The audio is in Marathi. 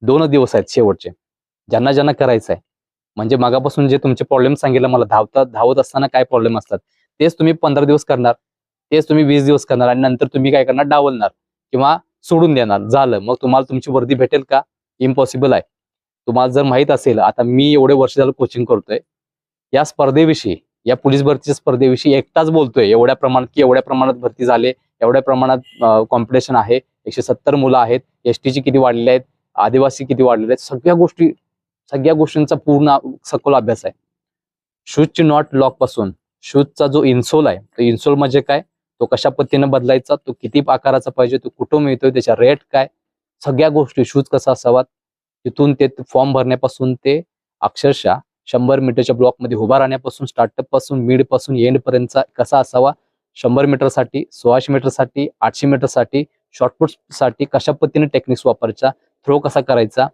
2 दिवस आहेत शेवटचे, ज्यांना ज्यांना करायचं आहे. म्हणजे मागापासून जे तुमचे प्रॉब्लेम सांगितलं मला, धावत असताना काय प्रॉब्लेम असतात, तेच तुम्ही 15 दिवस करणार, तेच तुम्ही 20 दिवस करणार आणि नंतर तुम्ही काय करणार, डावलणार किंवा सोडून देणार. झालं, मग तुम्हाला तुमची वर्दी भेटेल का? इम्पॉसिबल आहे. तुम्हाला जर माहित असेल, आता मी एवढे वर्ष झालं कोचिंग करतोय, या स्पर्धेविषयी, या पोलीस भरतीच्या स्पर्धेविषयी एकटाच बोलतोय एवढ्या प्रमाणात, की एवढ्या प्रमाणात भरती झाले, एवढ्या प्रमाणात कॉम्पिटिशन आहे, 170 मुलं आहेत, एसटीची किती वाढलेले आहेत, आदिवासी किती वाढलेले आहेत, सगळ्या गोष्टींचा पूर्ण सखोल अभ्यास आहे. शूजची नॉट लॉक पासून, शूजचा जो इन्सोल आहे, तो इन्सोल म्हणजे काय, तो कशा पद्धतीने बदलायचा, तो किती आकाराचा पाहिजे, तो कुठं मिळतोय, त्याच्या रेट काय, सगळ्या गोष्टी, शूज कसा असावा, तिथून ते फॉर्म भरण्यापासून ते अक्षरशः 100 मीटरच्या ब्लॉकमध्ये उभा राहण्यापासून, स्टार्टअप पासून, मिड पासून एंड पर्यंत कसा असावा, 100 मीटरसाठी, 1600 मीटरसाठी, 800 मीटरसाठी, शॉर्टपुट साठी कशा पद्धतीने टेक्निक्स वापरायचा, थ्रो कसा करायचा,